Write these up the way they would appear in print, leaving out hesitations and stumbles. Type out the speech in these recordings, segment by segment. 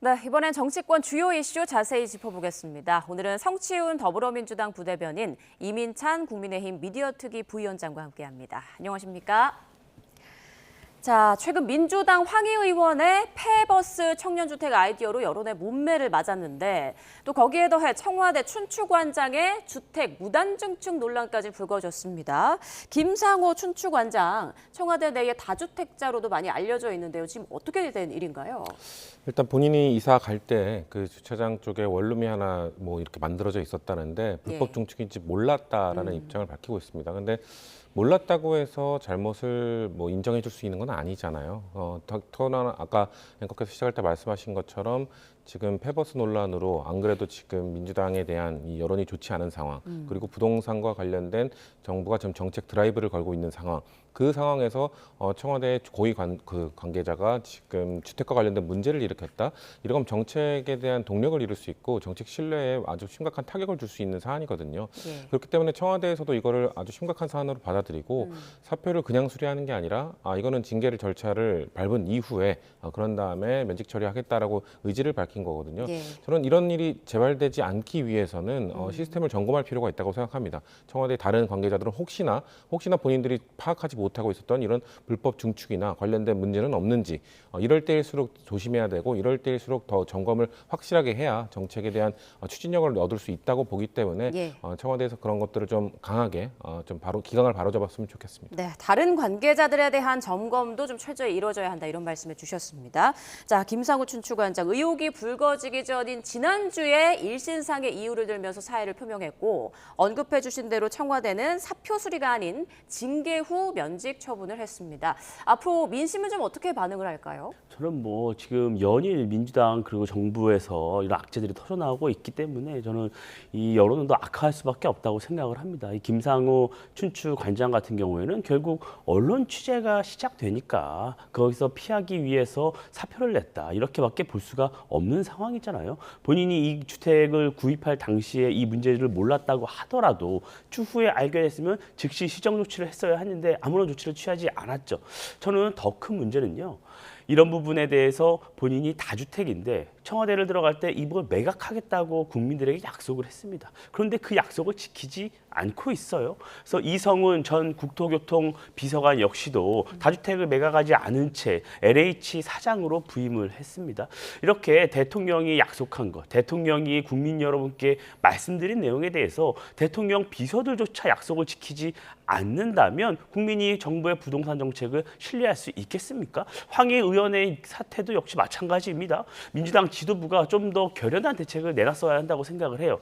네, 이번엔 정치권 주요 이슈 자세히 짚어보겠습니다. 오늘은 성치훈 더불어민주당 부대변인 이민찬 국민의힘 미디어특위 부위원장과 함께합니다. 안녕하십니까? 자, 최근 민주당 황희 의원의 폐버스 청년주택 아이디어로 여론의 문매를 맞았는데 또 거기에 더해 청와대 춘추관장의 주택 무단증축 논란까지 불거졌습니다. 김상호 춘추관장, 청와대 내의 다주택자로도 많이 알려져 있는데요. 지금 어떻게 된 일인가요? 일단 본인이 이사 갈 때 그 주차장 쪽에 원룸이 하나 뭐 이렇게 만들어져 있었다는데 불법 증축인지 몰랐다라는 입장을 밝히고 있습니다. 근데 몰랐다고 해서 잘못을 뭐 인정해 줄 수 있는 건 아니잖아요. 더구나 아까 앵커께서 시작할 때 말씀하신 것처럼 지금 폐버스 논란으로 안 그래도 지금 민주당에 대한 이 여론이 좋지 않은 상황, 그리고 부동산과 관련된 정부가 지금 정책 드라이브를 걸고 있는 상황, 그 상황에서 청와대 고위 관계자가 지금 주택과 관련된 문제를 일으켰다. 이러면 정책에 대한 동력을 잃을 수 있고 정책 신뢰에 아주 심각한 타격을 줄 수 있는 사안이거든요. 그렇기 때문에 청와대에서도 이거를 아주 심각한 사안으로 받아들이고 사표를 그냥 수리하는 게 아니라 이거는 징계를 절차를 밟은 이후에 그런 다음에 면직 처리하겠다라고 의지를 밝힌 거거든요. 저는 이런 일이 재발되지 않기 위해서는 시스템을 점검할 필요가 있다고 생각합니다. 청와대 다른 관계자들은 혹시나 본인들이 파악하지 못하고 있었던 이런 불법 증축이나 관련된 문제는 없는지 이럴 때일수록 조심해야 되고 이럴 때일수록 더 점검을 확실하게 해야 정책에 대한 추진력을 얻을 수 있다고 보기 때문에 청와대에서 그런 것들을 좀 강하게 좀 바로 기강을 바로잡았으면 좋겠습니다. 네, 다른 관계자들에 대한 점검도 좀 철저히 이루어져야 한다 이런 말씀을 주셨습니다. 자, 김상호 춘추관장 의혹이 불거지기 전인 지난주에 일신상의 이유를 들면서 사의를 표명했고 언급해 주신 대로 청와대는 사표 수리가 아닌 징계 후 면직 처분을 했습니다. 앞으로 민심은 좀 어떻게 반응을 할까요? 저는 뭐 지금 연일 민주당 그리고 정부에서 이런 악재들이 터져나오고 있기 때문에 저는 이 여론은 더 악화할 수밖에 없다고 생각을 합니다. 이 김상호 춘추 관장 같은 경우에는 결국 언론 취재가 시작되니까 거기서 피하기 위해서 사표를 냈다 이렇게밖에 볼 수가 없는 상황이잖아요. 본인이 이 주택을 구입할 당시에 이 문제를 몰랐다고 하더라도 추후에 알게 됐으면 즉시 시정 조치를 했어야 하는데 아무런 조치를 취하지 않았죠. 저는 더 큰 문제는요. 이런 부분에 대해서 본인이 다주택인데 청와대를 들어갈 때 이걸 매각하겠다고 국민들에게 약속을 했습니다. 그런데 그 약속을 지키지 않고 있어요. 그래서 이성훈 전 국토교통 비서관 역시도 다주택을 매각하지 않은 채 LH 사장으로 부임을 했습니다. 이렇게 대통령이 약속한 것, 대통령이 국민 여러분께 말씀드린 내용에 대해서 대통령 비서들조차 약속을 지키지 않는다면 국민이 정부의 부동산 정책을 신뢰할 수 있겠습니까? 황희 의원의 사태도 역시 마찬가지입니다. 민주당 지도부가 좀 더 결연한 대책을 내놨어야 한다고 생각을 해요.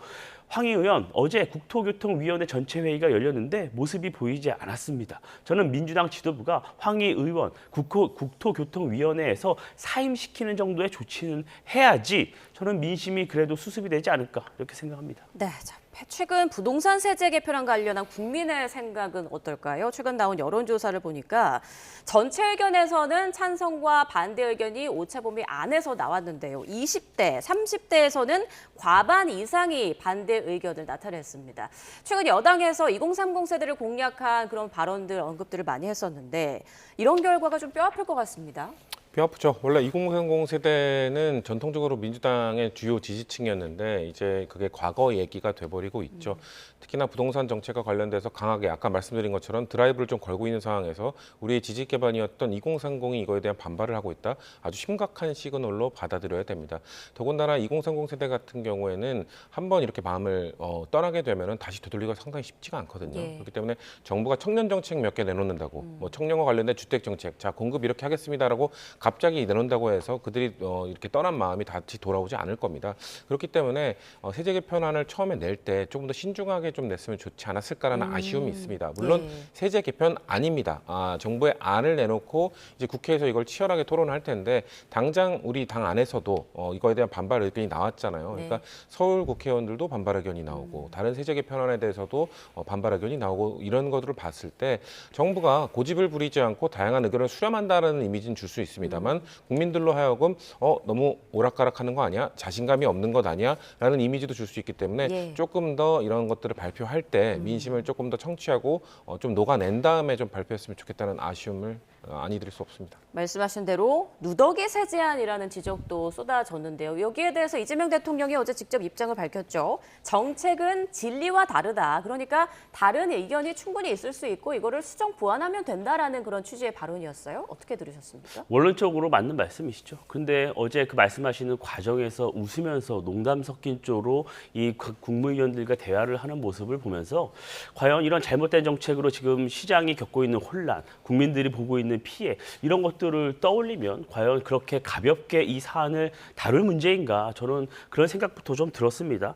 황희 의원 어제 국토교통위원회 전체 회의가 열렸는데 모습이 보이지 않았습니다. 저는 민주당 지도부가 황희 의원 국토교통위원회에서 사임시키는 정도의 조치는 해야지 저는 민심이 그래도 수습이 되지 않을까 이렇게 생각합니다. 네, 자, 최근 부동산 세제 개편안 관련한 국민의 생각은 어떨까요? 최근 나온 여론조사를 보니까 전체 의견에서는 찬성과 반대 의견이 오차범위 안에서 나왔는데요. 20대, 30대에서는 과반 이상이 반대 의견을 나타냈습니다. 최근 여당에서 2030 세대를 공략한 그런 발언들, 언급들을 많이 했었는데 이런 결과가 좀 뼈아플 것 같습니다. 뼈아프죠. 원래 2030 세대는 전통적으로 민주당의 주요 지지층이었는데 이제 그게 과거 얘기가 돼버리고 있죠. 특히나 부동산 정책과 관련돼서 강하게 아까 말씀드린 것처럼 드라이브를 좀 걸고 있는 상황에서 우리의 지지 기반이었던 2030이 이거에 대한 반발을 하고 있다. 아주 심각한 시그널로 받아들여야 됩니다. 더군다나 2030 세대 같은 경우에는 한번 이렇게 마음을 떠나게 되면은 다시 되돌리기가 상당히 쉽지가 않거든요. 그렇기 때문에 정부가 청년 정책 몇 개 내놓는다고 뭐 청년과 관련된 주택 정책, 자 공급 이렇게 하겠습니다라고 갑자기 내놓는다고 해서 그들이 이렇게 떠난 마음이 다시 돌아오지 않을 겁니다. 그렇기 때문에 세제 개편안을 처음에 낼 때 조금 더 신중하게 좀 냈으면 좋지 않았을까라는 아쉬움이 있습니다. 물론 세제 개편 아닙니다. 정부의 안을 내놓고 이제 국회에서 이걸 치열하게 토론할 텐데 당장 우리 당 안에서도 이거에 대한 반발 의견이 나왔잖아요. 그러니까 서울 국회의원들도 반발 의견이 나오고 다른 세제 개편안에 대해서도 반발 의견이 나오고 이런 것들을 봤을 때 정부가 고집을 부리지 않고 다양한 의견을 수렴한다는 이미지는 줄 수 있습니다만 국민들로 하여금 너무 오락가락하는 거 아니야? 자신감이 없는 것 아니야? 라는 이미지도 줄 수 있기 때문에 조금 더 이런 것들을 발표할 때 민심을 조금 더 청취하고 좀 녹아낸 다음에 좀 발표했으면 좋겠다는 아쉬움을 아니 드릴 수 없습니다. 말씀하신 대로 누더기 세제안이라는 지적도 쏟아졌는데요. 여기에 대해서 이재명 대통령이 어제 직접 입장을 밝혔죠. 정책은 진리와 다르다. 그러니까 다른 의견이 충분히 있을 수 있고 이거를 수정 보완하면 된다라는 그런 취지의 발언이었어요. 어떻게 들으셨습니까? 원론적으로 맞는 말씀이시죠. 근데 어제 그 말씀하시는 과정에서 웃으면서 농담 섞인 쪽으로 이 국무위원들과 대화를 하는 모습을 보면서 과연 이런 잘못된 정책으로 지금 시장이 겪고 있는 혼란, 국민들이 보고 있는 피해 이런 것들을 떠올리면 과연 그렇게 가볍게 이 사안을 다룰 문제인가 저는 그런 생각부터 좀 들었습니다.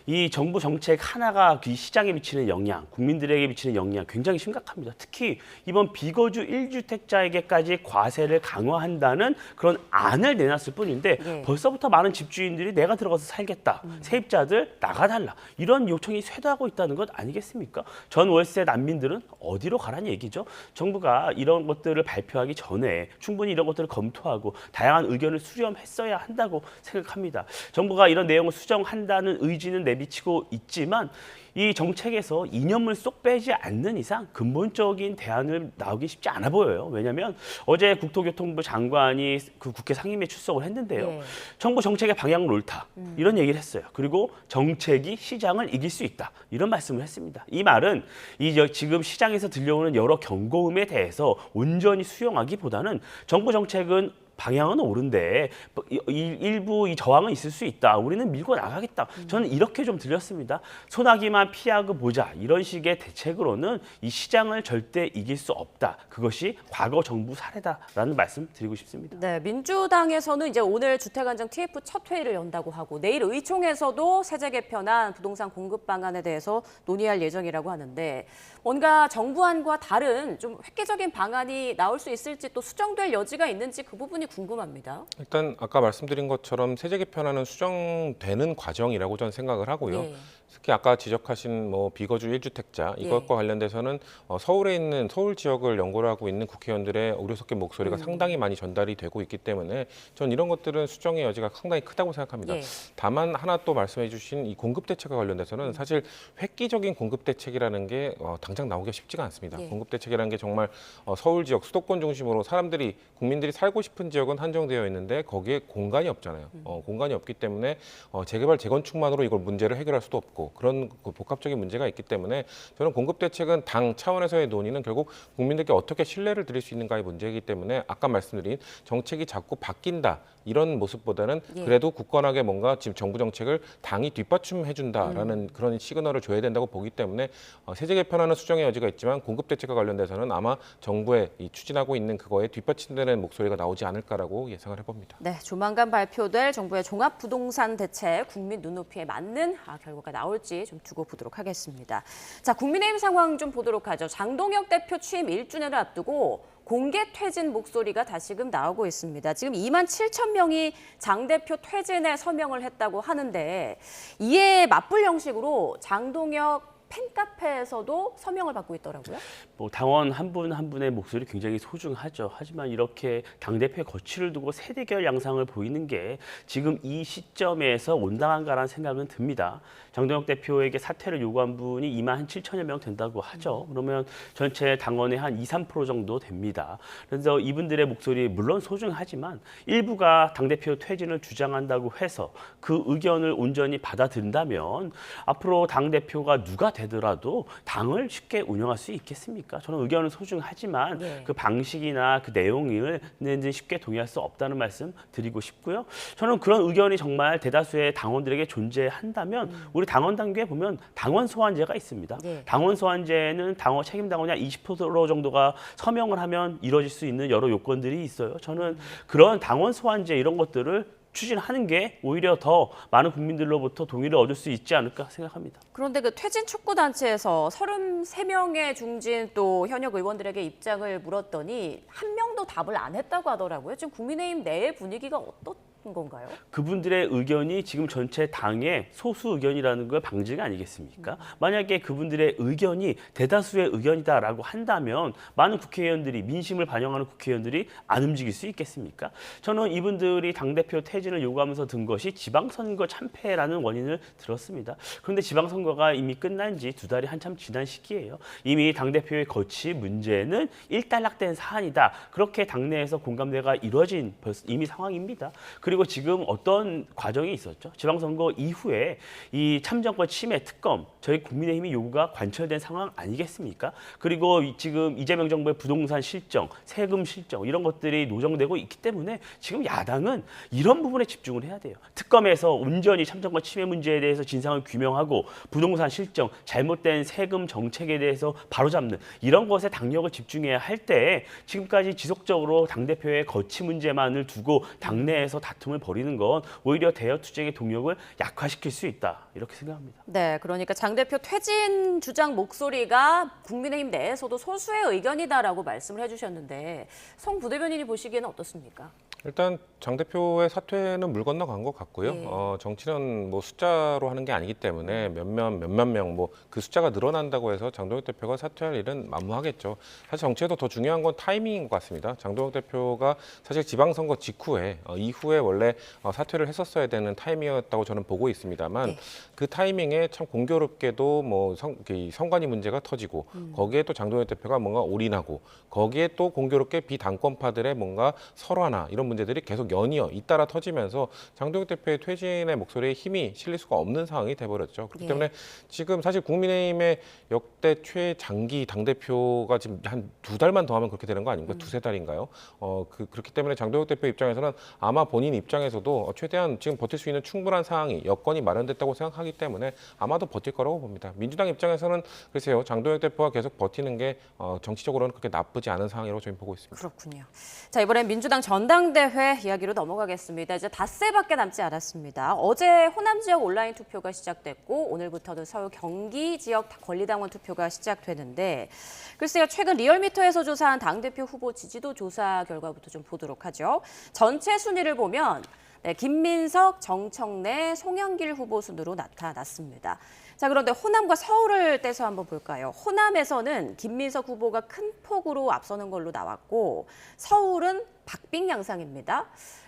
이 정부 정책 하나가 이 시장에 미치는 영향, 국민들에게 미치는 영향 굉장히 심각합니다. 특히 이번 비거주 1주택자에게까지 과세를 강화한다는 그런 안을 내놨을 뿐인데 네. 벌써부터 많은 집주인들이 내가 들어가서 살겠다, 세입자들 나가달라 이런 요청이 쇄도하고 있다는 것 아니겠습니까? 전 월세 난민들은 어디로 가라는 얘기죠? 정부가 이런 것들을 발표하기 전에 충분히 이런 것들을 검토하고 다양한 의견을 수렴했어야 한다고 생각합니다. 정부가 이런 내용을 수정한다는 의지는 내비치고 있지만 이 정책에서 이념을 쏙 빼지 않는 이상 근본적인 대안을 나오기 쉽지 않아 보여요. 왜냐하면 어제 국토교통부 장관이 그 국회 상임위에 출석을 했는데요. 네. 정부 정책의 방향은 옳다. 이런 얘기를 했어요. 그리고 정책이 시장을 이길 수 있다. 이런 말씀을 했습니다. 이 말은 지금 시장에서 들려오는 여러 경고음에 대해서 온전히 수용하기보다는 정부 정책은 방향은 옳은데 일부 이 저항은 있을 수 있다. 우리는 밀고 나가겠다. 저는 이렇게 좀 들렸습니다. 소나기만 피하고 보자. 이런 식의 대책으로는 이 시장을 절대 이길 수 없다. 그것이 과거 정부 사례다라는 말씀 드리고 싶습니다. 네, 민주당에서는 이제 오늘 주택안정 TF 첫 회의를 연다고 하고 내일 의총에서도 세제 개편안 부동산 공급 방안에 대해서 논의할 예정이라고 하는데 뭔가 정부안과 다른 좀 획기적인 방안이 나올 수 있을지 또 수정될 여지가 있는지 그 부분이 궁금합니다. 일단 아까 말씀드린 것처럼 세제 개편안은 수정되는 과정이라고 저는 생각을 하고요. 예. 특히 아까 지적하신 뭐 비거주 1주택자 이것과 관련돼서는 서울에 있는 서울 지역을 연구를 하고 있는 국회의원들의 우려 섞인 목소리가 상당히 많이 전달이 되고 있기 때문에 전 이런 것들은 수정의 여지가 상당히 크다고 생각합니다. 예. 다만 하나 또 말씀해 주신 이 공급 대책과 관련돼서는 사실 획기적인 공급 대책이라는 게 당장 나오기가 쉽지가 않습니다. 예. 공급 대책이라는 게 정말 서울 지역 수도권 중심으로 국민들이 살고 싶은 지역은 한정되어 있는데 거기에 공간이 없잖아요. 공간이 없기 때문에 재개발 재건축만으로 이걸 문제를 해결할 수도 없고 그런 복합적인 문제가 있기 때문에 저는 공급 대책은 당 차원에서의 논의는 결국 국민들께 어떻게 신뢰를 드릴 수 있는가의 문제이기 때문에 아까 말씀드린 정책이 자꾸 바뀐다 이런 모습보다는 그래도 굳건하게 뭔가 지금 정부 정책을 당이 뒷받침해준다라는 그런 시그널을 줘야 된다고 보기 때문에 세제 개편하는 수정의 여지가 있지만 공급 대책과 관련돼서는 아마 정부의 이 추진하고 있는 그거에 뒷받침되는 목소리가 나오지 않을까라고 예상을 해봅니다. 네, 조만간 발표될 정부의 종합부동산 대책 국민 눈높이에 맞는 결과가 나올지 좀 두고 보도록 하겠습니다. 자, 국민의힘 상황 좀 보도록 하죠. 장동혁 대표 취임 1주년을 앞두고 공개 퇴진 목소리가 다시금 나오고 있습니다. 지금 2만 7천 명이 장 대표 퇴진에 서명을 했다고 하는데 이에 맞불 형식으로 장동혁 팬카페에서도 서명을 받고 있더라고요. 뭐 당원 한 분 한 분의 목소리 굉장히 소중하죠. 하지만 이렇게 당대표의 거취를 두고 세대결 양상을 보이는 게 지금 이 시점에서 온당한가라는 생각은 듭니다. 장동혁 대표에게 사퇴를 요구한 분이 2만 7천여 명 된다고 하죠. 그러면 전체 당원의 한 2, 3% 정도 됩니다. 그래서 이분들의 목소리 물론 소중하지만 일부가 당대표 퇴진을 주장한다고 해서 그 의견을 온전히 받아들인다면 앞으로 당대표가 누가 되더라도 당을 쉽게 운영할 수 있겠습니까? 저는 의견은 소중하지만 그 방식이나 그 내용을 쉽게 동의할 수 없다는 말씀 드리고 싶고요. 저는 그런 의견이 정말 대다수의 당원들에게 존재한다면 우리 당원 단계에 보면 당원 소환제가 있습니다. 당원 소환제는 책임 당원이 한 20% 정도가 서명을 하면 이루어질 수 있는 여러 요건들이 있어요. 저는 그런 당원 소환제 이런 것들을 추진하는 게 오히려 더 많은 국민들로부터 동의를 얻을 수 있지 않을까 생각합니다. 그런데 그 퇴진 축구단체에서 33명의 중진 또 현역 의원들에게 입장을 물었더니 한 명도 답을 안 했다고 하더라고요. 지금 국민의힘 내 분위기가 건가요? 그분들의 의견이 지금 전체 당의 소수 의견이라는 걸 방증 아니겠습니까? 만약에 그분들의 의견이 대다수의 의견이다라고 한다면 많은 국회의원들이 민심을 반영하는 국회의원들이 안 움직일 수 있겠습니까? 저는 이분들이 당대표 퇴진을 요구하면서 든 것이 지방선거 참패라는 원인을 들었습니다. 그런데 지방선거가 이미 끝난 지 2달이 한참 지난 시기예요. 이미 당대표의 거취 문제는 일단락된 사안이다. 그렇게 당내에서 공감대가 이루어진 이미 상황입니다. 그리고 지금 어떤 과정이 있었죠? 지방선거 이후에 이 참정권 침해 특검, 저희 국민의힘이 요구가 관철된 상황 아니겠습니까? 그리고 지금 이재명 정부의 부동산 실정, 세금 실정 이런 것들이 노정되고 있기 때문에 지금 야당은 이런 부분에 집중을 해야 돼요. 특검에서 온전히 참정권 침해 문제에 대해서 진상을 규명하고 부동산 실정, 잘못된 세금 정책에 대해서 바로잡는 이런 것에 당력을 집중해야 할 때 지금까지 지속적으로 당대표의 거취 문제만을 두고 당내에서 다툼을 벌이는 건 오히려 대여 투쟁의 동력을 약화시킬 수 있다. 이렇게 생각합니다. 네, 그러니까 장 대표 퇴진 주장 목소리가 국민의힘 내에서도 소수의 의견이다라고 말씀을 해주셨는데 송 부대변인이 보시기에는 어떻습니까? 일단 장 대표의 사퇴는 물 건너간 것 같고요. 예. 정치는 뭐 숫자로 하는 게 아니기 때문에 몇만 명 뭐 그 숫자가 늘어난다고 해서 장동혁 대표가 사퇴할 일은 만무하겠죠. 사실 정치에서 더 중요한 건 타이밍인 것 같습니다. 장동혁 대표가 사실 지방선거 직후에 이후에 원래 사퇴를 했었어야 되는 타이밍이었다고 저는 보고 있습니다만 네. 그 타이밍에 참 공교롭게도 뭐 선관위 문제가 터지고 거기에 또 장동혁 대표가 뭔가 올인하고 거기에 또 공교롭게 비당권파들의 뭔가 설화나 이런 문제들이 계속 연이어 잇따라 터지면서 장동혁 대표의 퇴진의 목소리에 힘이 실릴 수가 없는 상황이 돼버렸죠. 그렇기 예. 때문에 지금 사실 국민의힘의 역대 최장기 당대표가 지금 한 2달만 더 하면 그렇게 되는 거 아닙니까? 2~3달인가요? 그렇기 때문에 장동혁 대표 입장에서는 아마 본인 입장에서도 최대한 지금 버틸 수 있는 충분한 상황이 여건이 마련됐다고 생각하기 때문에 아마도 버틸 거라고 봅니다. 민주당 입장에서는 글쎄요. 장동혁 대표가 계속 버티는 게 정치적으로는 그렇게 나쁘지 않은 상황이라고 저희는 보고 있습니다. 그렇군요. 자, 이번엔 민주당 전당대회 이야기로 넘어가겠습니다. 이제 닷새밖에 남지 않았습니다. 어제 호남 지역 온라인 투표가 시작됐고 오늘부터는 서울 경기 지역 권리당원 투표가 시작되는데 글쎄요. 최근 리얼미터에서 조사한 당대표 후보 지지도 조사 결과부터 좀 보도록 하죠. 전체 순위를 보면 김민석, 정청래, 송영길 후보 순으로 나타났습니다. 자, 그런데 호남과 서울을 떼서 한번 볼까요? 호남에서는 김민석 후보가 큰 폭으로 앞서는 걸로 나왔고 서울은 박빙 양상입니다.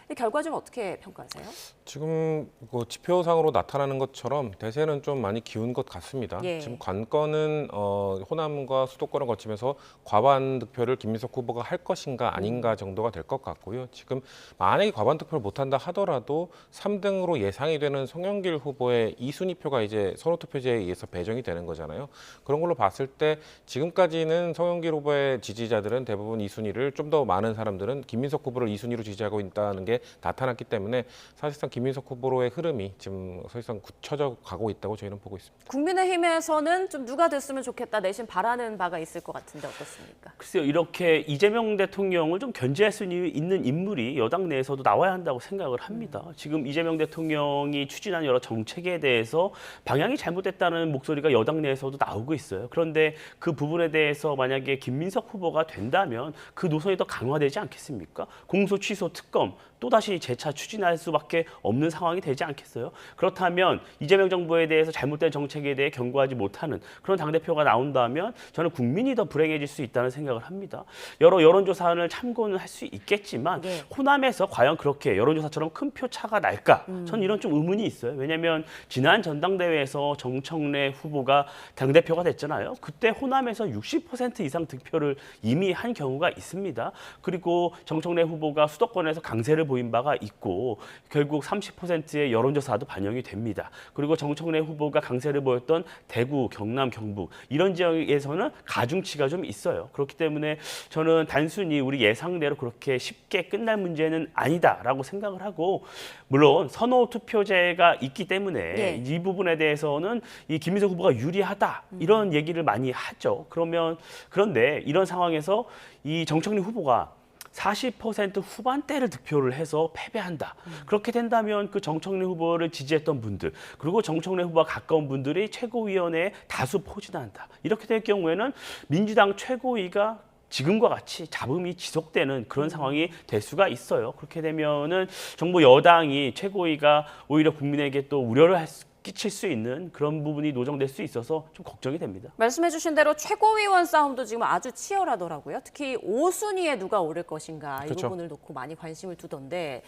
이 결과 좀 어떻게 평가하세요? 지금 지표상으로 나타나는 것처럼 대세는 좀 많이 기운 것 같습니다. 예. 지금 관건은 호남과 수도권을 거치면서 과반 득표를 김민석 후보가 할 것인가 아닌가 정도가 될 것 같고요. 지금 만약에 과반 득표를 못한다 하더라도 3등으로 예상이 되는 송영길 후보의 2순위 표가 이제 선호투표제에 의해서 배정이 되는 거잖아요. 그런 걸로 봤을 때 지금까지는 송영길 후보의 지지자들은 대부분 2순위를 좀 더 많은 사람들은 김민석 후보를 2순위로 지지하고 있다는 게 나타났기 때문에 사실상 김민석 후보로의 흐름이 지금 사실상 굳혀져 가고 있다고 저희는 보고 있습니다. 국민의힘에서는 좀 누가 됐으면 좋겠다 내심 바라는 바가 있을 것 같은데 어떻습니까? 글쎄요, 이렇게 이재명 대통령을 좀 견제할 수 있는 인물이 여당 내에서도 나와야 한다고 생각을 합니다. 지금 이재명 대통령이 추진한 여러 정책에 대해서 방향이 잘못됐다는 목소리가 여당 내에서도 나오고 있어요. 그런데 그 부분에 대해서 만약에 김민석 후보가 된다면 그 노선이 더 강화되지 않겠습니까? 공소 취소 특검 또다시 재차 추진할 수밖에 없는 상황이 되지 않겠어요? 그렇다면 이재명 정부에 대해서 잘못된 정책에 대해 경고하지 못하는 그런 당대표가 나온다면 저는 국민이 더 불행해질 수 있다는 생각을 합니다. 여러 여론조사를 참고는 할 수 있겠지만 네. 호남에서 과연 그렇게 여론조사처럼 큰 표 차가 날까? 저는 이런 좀 의문이 있어요. 왜냐하면 지난 전당대회에서 정청래 후보가 당대표가 됐잖아요. 그때 호남에서 60% 이상 득표를 이미 한 경우가 있습니다. 그리고 정청래 후보가 수도권에서 강세를 보인 바가 있고 결국 30%의 여론조사도 반영이 됩니다. 그리고 정청래 후보가 강세를 보였던 대구, 경남, 경북 이런 지역에서는 가중치가 좀 있어요. 그렇기 때문에 저는 단순히 우리 예상대로 그렇게 쉽게 끝날 문제는 아니다라고 생각을 하고 물론 선호 투표제가 있기 때문에 예. 이 부분에 대해서는 이 김민석 후보가 유리하다 이런 얘기를 많이 하죠. 그런데 이런 상황에서 이 정청래 후보가 40% 후반대를 득표를 해서 패배한다. 그렇게 된다면 그 정청래 후보를 지지했던 분들 그리고 정청래 후보와 가까운 분들이 최고위원회에 다수 포진한다. 이렇게 될 경우에는 민주당 최고위가 지금과 같이 잡음이 지속되는 그런 상황이 될 수가 있어요. 그렇게 되면은 정부 여당이 최고위가 오히려 국민에게 또 우려를 끼칠 수 있는 그런 부분이 노정될 수 있어서 좀 걱정이 됩니다. 말씀해주신 대로 최고위원 싸움도 지금 아주 치열하더라고요. 특히 5순위에 누가 오를 것인가 이 그렇죠. 부분을 놓고 많이 관심을 두던데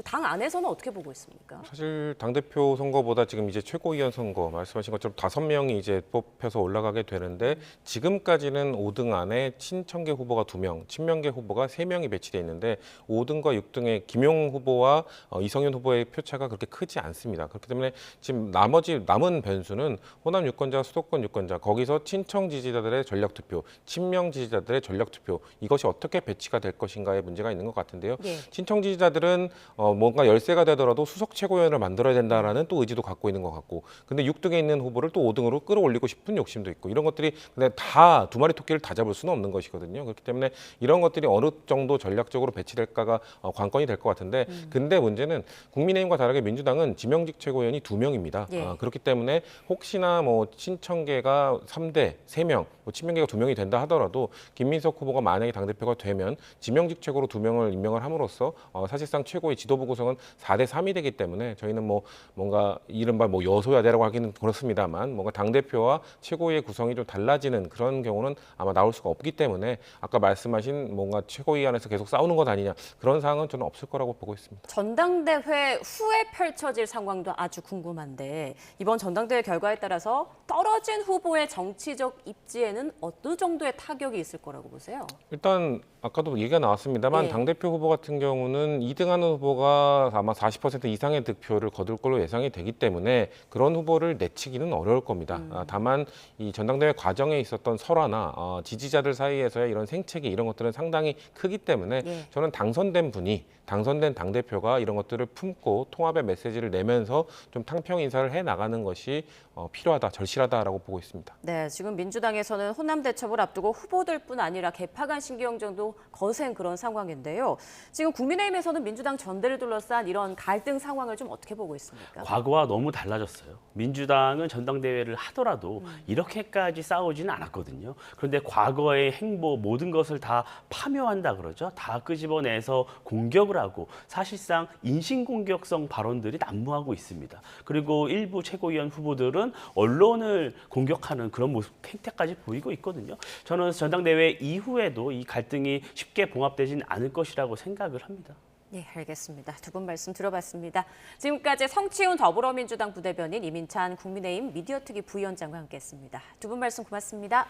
당 안에서는 어떻게 보고 있습니까? 사실 당대표 선거보다 지금 이제 최고위원 선거 말씀하신 것처럼 5명이 이제 뽑혀서 올라가게 되는데 지금까지는 5등 안에 친청계 후보가 2명, 친명계 후보가 3명이 배치돼 있는데 5등과 6등의 김용 후보와 이성윤 후보의 표차가 그렇게 크지 않습니다. 그렇기 때문에 지금 나머지 남은 변수는 호남 유권자, 수도권 유권자 거기서 친청 지지자들의 전략 투표, 친명 지지자들의 전략 투표 이것이 어떻게 배치가 될 것인가에 문제가 있는 것 같은데요. 예. 친청 지지자들은 뭔가 열세가 되더라도 수석 최고위원을 만들어야 된다라는 또 의지도 갖고 있는 것 같고, 근데 6등에 있는 후보를 또 5등으로 끌어올리고 싶은 욕심도 있고 이런 것들이 근데 다 두 마리 토끼를 다 잡을 수는 없는 것이거든요. 그렇기 때문에 이런 것들이 어느 정도 전략적으로 배치될까가 관건이 될 것 같은데, 근데 문제는 국민의힘과 다르게 민주당은 지명직 최고위원이 2명입니다. 예. 그렇기 때문에 혹시나 뭐 친청계가 3대 3명, 뭐 친명계가 2명이 된다 하더라도 김민석 후보가 만약에 당대표가 되면 지명직 최고로 2명을 임명을 함으로써 사실상 최고의 지도부 구성은 4대 3이 되기 때문에 저희는 뭐 뭔가 이른바 뭐 여소야대라고 하기는 그렇습니다만 뭔가 당대표와 최고위의 구성이 좀 달라지는 그런 경우는 아마 나올 수가 없기 때문에 아까 말씀하신 뭔가 최고위 안에서 계속 싸우는 것 아니냐 그런 상황은 저는 없을 거라고 보고 있습니다. 전당대회 후에 펼쳐질 상황도 아주 궁금한데 이번 전당대회 결과에 따라서 떨어진 후보의 정치적 입지에는 어느 정도의 타격이 있을 거라고 보세요? 일단 아까도 얘기가 나왔습니다만 예. 당대표 후보 같은 경우는 2등하는 후보가 아마 40% 이상의 득표를 거둘 걸로 예상이 되기 때문에 그런 후보를 내치기는 어려울 겁니다. 다만 이 전당대회 과정에 있었던 설화나 지지자들 사이에서의 이런 생채기 이런 것들은 상당히 크기 때문에 예. 저는 당선된 분이 당선된 당대표가 이런 것들을 품고 통합의 메시지를 내면서 좀 탕평 인사를 해 나가는 것이 필요하다, 절실하다라고 보고 있습니다. 네, 지금 민주당에서는 호남 대첩을 앞두고 후보들뿐 아니라 개파간 신경전도 거센 그런 상황인데요. 지금 국민의힘에서는 민주당 전대를 둘러싼 이런 갈등 상황을 좀 어떻게 보고 있습니까? 과거와 너무 달라졌어요. 민주당은 전당대회를 하더라도 이렇게까지 싸우지는 않았거든요. 그런데 과거의 행보 모든 것을 다 파묘한다 그러죠. 다 끄집어내서 공격을 하고 사실상 인신공격성 발언들이 난무하고 있습니다. 그리고 일부 최고위원 후보들은 언론을 공격하는 그런 모습 행태까지 보이고 있거든요. 저는 전당대회 이후에도 이 갈등이 쉽게 봉합되지는 않을 것이라고 생각을 합니다. 네, 알겠습니다. 두 분 말씀 들어봤습니다. 지금까지 성치훈 더불어민주당 부대변인 이민찬 국민의힘 미디어특위 부위원장과 함께했습니다. 두 분 말씀 고맙습니다.